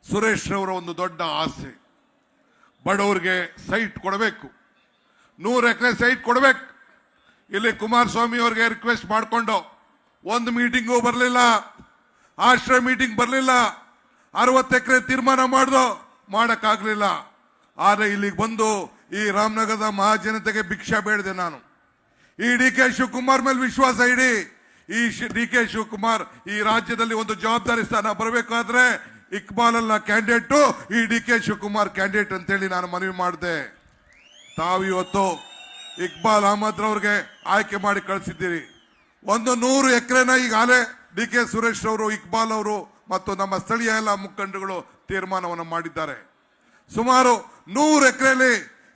ಸುರೇಶ್ ರವರ ಒಂದು ದೊಡ್ಡ ಆಸೆ, ಬಡವರಿಗೆ ಸೈಟ್ ಕೊಡಬೇಕು, 100 ಎಕರೆ ಸೈಟ್ ಕೊಡಬೇಕು. ಇಲ್ಲಿ ಕುಮಾರಸ್ವಾಮಿ ಅವರಿಗೆ ರಿಕ್ವೆಸ್ಟ್ ಮಾಡಿಕೊಂಡು ಒಂದು ಮೀಟಿಂಗು ಬರಲಿಲ್ಲ, ಆಶ್ರಯ ಮೀಟಿಂಗ್ ಬರಲಿಲ್ಲ, 60 ಎಕರೆ ತೀರ್ಮಾನ ಮಾಡೋಕ್ಕಾಗಲಿಲ್ಲ. ಆದರೆ ಇಲ್ಲಿಗೆ ಬಂದು ಈ ರಾಮನಗರದ ಮಹಾಜನತೆಗೆ ಭಿಕ್ಷಾ ಬೇಡಿದೆ ನಾನು. ಈ ಡಿ ಕೆ ಶಿವಕುಮಾರ್ ಮೇಲೆ ವಿಶ್ವಾಸ ಇಡಿ. ಈ ಡಿ ಕೆ ಶಿವಕುಮಾರ್ ಈ ರಾಜ್ಯದಲ್ಲಿ ಒಂದು ಜವಾಬ್ದಾರಿ ಸ್ಥಾನ ಬರಬೇಕಾದ್ರೆ ಇಕ್ಬಾಲ್ ಅಲ್ಲ ಕ್ಯಾಂಡಿಡೇಟು, ಈ ಡಿ ಕೆ ಶಿವಕುಮಾರ್ ಕ್ಯಾಂಡಿಡೇಟ್ ಅಂತೇಳಿ ನಾನು ಮನವಿ ಮಾಡಿದೆ. ತಾವು ಇವತ್ತು ಇಕ್ಬಾಲ್ ಅಹಮದ್ ರವ್ರಿಗೆ ಆಯ್ಕೆ ಮಾಡಿ ಕಳಿಸಿದ್ದೀರಿ. ಒಂದು 100 ಎಕರೆನ ಈಗಾಗಲೇ ಡಿ ಕೆ ಸುರೇಶ್ ಅವರು, ಇಕ್ಬಾಲ್ ಅವರು ಮತ್ತು ನಮ್ಮ ಸ್ಥಳೀಯ ಎಲ್ಲ ಮುಖಂಡಗಳು ತೀರ್ಮಾನವನ್ನು ಮಾಡಿದ್ದಾರೆ. ಸುಮಾರು 100 ಎಕರೆಯಲ್ಲಿ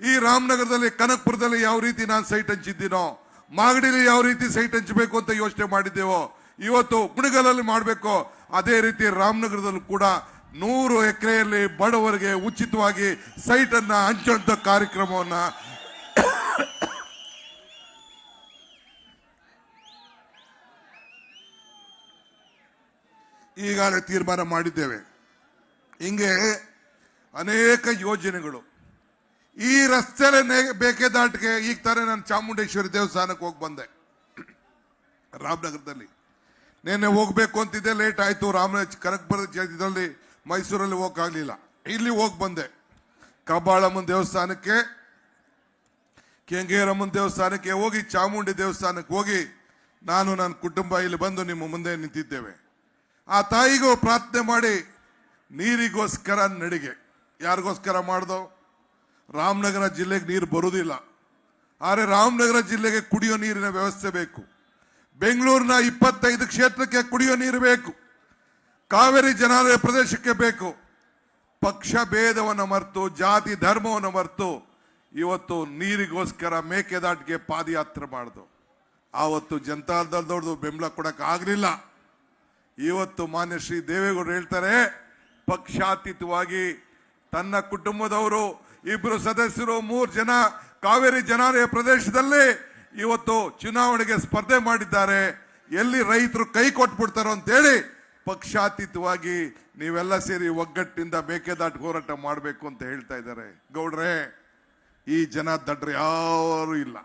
ಈ ರಾಮನಗರದಲ್ಲಿ, ಕನಕಪುರದಲ್ಲಿ ಯಾವ ರೀತಿ ನಾನು ಸೈಟ್ ಹಂಚಿದ್ದೀನೋ, ಮಾಗಡಿಲಿ ಯಾವ ರೀತಿ ಸೈಟ್ ಹಂಚಬೇಕು ಅಂತ ಯೋಚನೆ ಮಾಡಿದ್ದೇವೋ, ಇವತ್ತು ಕುಣಿಗಲಲ್ಲಿ ಮಾಡಬೇಕು, ಅದೇ ರೀತಿ ರಾಮನಗರದಲ್ಲೂ ಕೂಡ 100 ಎಕರೆಯಲ್ಲಿ ಬಡವರಿಗೆ ಉಚಿತವಾಗಿ ಸೈಟ್ ಅನ್ನ ಹಂಚುವಂತ ಕಾರ್ಯಕ್ರಮವನ್ನ ಈಗಾಗಲೇ ತೀರ್ಮಾನ ಮಾಡಿದ್ದೇವೆ. ಹಿಂಗೆ ಅನೇಕ ಯೋಜನೆಗಳು ಈ ರಸ್ತೆಯಲ್ಲಿ ಬೇಕೆದಾಟಿಗೆ. ಈಗ ತಾನೇ ನಾನು ಚಾಮುಂಡೇಶ್ವರಿ ದೇವಸ್ಥಾನಕ್ಕೆ ಹೋಗಿ ಬಂದೆ ರಾಮನಗರದಲ್ಲಿ. ನಿನ್ನೆ ಹೋಗ್ಬೇಕು ಅಂತಿದ್ದೆ, ಲೇಟ್ ಆಯ್ತು. ಕನಕಪುರ ಇದರಲ್ಲಿ ಮೈಸೂರಲ್ಲಿ ಹೋಗಕ್ಕಾಗಲಿಲ್ಲ, ಇಲ್ಲಿ ಹೋಗಿ ಬಂದೆ. ಕಬ್ಬಾಳಮ್ಮನ ದೇವಸ್ಥಾನಕ್ಕೆ, ಕೆಂಗೇರಮ್ಮನ ದೇವಸ್ಥಾನಕ್ಕೆ ಹೋಗಿ, ಚಾಮುಂಡಿ ದೇವಸ್ಥಾನಕ್ಕೆ ಹೋಗಿ ನಾನು ನನ್ನ ಕುಟುಂಬ ಇಲ್ಲಿ ಬಂದು ನಿಮ್ಮ ಮುಂದೆ ನಿಂತಿದ್ದೇವೆ. ಆ ತಾಯಿಗೂ ಪ್ರಾರ್ಥನೆ ಮಾಡಿ ನೀರಿಗೋಸ್ಕರ ನಡಿಗೆ. ಯಾರಿಗೋಸ್ಕರ ಮಾಡ್ದೋ? ರಾಮನಗರ ಜಿಲ್ಲೆಗೆ ನೀರು ಬರುವುದಿಲ್ಲ, ಆದರೆ ರಾಮನಗರ ಜಿಲ್ಲೆಗೆ ಕುಡಿಯೋ ನೀರಿನ ವ್ಯವಸ್ಥೆ ಬೇಕು. ಬೆಂಗಳೂರಿನ 25 ಕ್ಷೇತ್ರಕ್ಕೆ ಕುಡಿಯೋ ನೀರು ಬೇಕು, ಕಾವೇರಿ ಜನಾಲಯ ಪ್ರದೇಶಕ್ಕೆ ಬೇಕು. ಪಕ್ಷ ಭೇದವನ್ನು ಮರೆತು, ಜಾತಿ ಧರ್ಮವನ್ನು ಮರೆತು ಇವತ್ತು ನೀರಿಗೋಸ್ಕರ ಮೇಕೆದಾಟಿಗೆ ಪಾದಯಾತ್ರೆ ಮಾಡ್ದು. ಆವತ್ತು ಜನತಾದಳದವ್ರದ್ದು ಬೆಂಬಲ ಕೊಡಕ್ಕೆ ಆಗಲಿಲ್ಲ. ಇವತ್ತು ಮಾನ್ಯ ಶ್ರೀ ದೇವೇಗೌಡರು ಹೇಳ್ತಾರೆ, ಪಕ್ಷಾತೀತವಾಗಿ ತನ್ನ ಕುಟುಂಬದವರು 2 ಸದಸ್ಯರು 3 ಜನ ಕಾವೇರಿ ಜನಾಲಯ ಪ್ರದೇಶದಲ್ಲಿ ಇವತ್ತು ಚುನಾವಣೆಗೆ ಸ್ಪರ್ಧೆ ಮಾಡಿದ್ದಾರೆ. ಎಲ್ಲಿ ರೈತರು ಕೈ ಕೊಟ್ಬಿಡ್ತಾರೋ ಅಂತೇಳಿ ಪಕ್ಷಾತೀತವಾಗಿ ನೀವೆಲ್ಲ ಸೇರಿ ಒಗ್ಗಟ್ಟಿನಿಂದ ಮೇಕೆದಾಟು ಹೋರಾಟ ಮಾಡಬೇಕು ಅಂತ ಹೇಳ್ತಾ ಇದ್ದಾರೆ. ಗೌಡ್ರೆ, ಈ ಜನ ದಡ್ರೆ ಯಾರು ಇಲ್ಲ.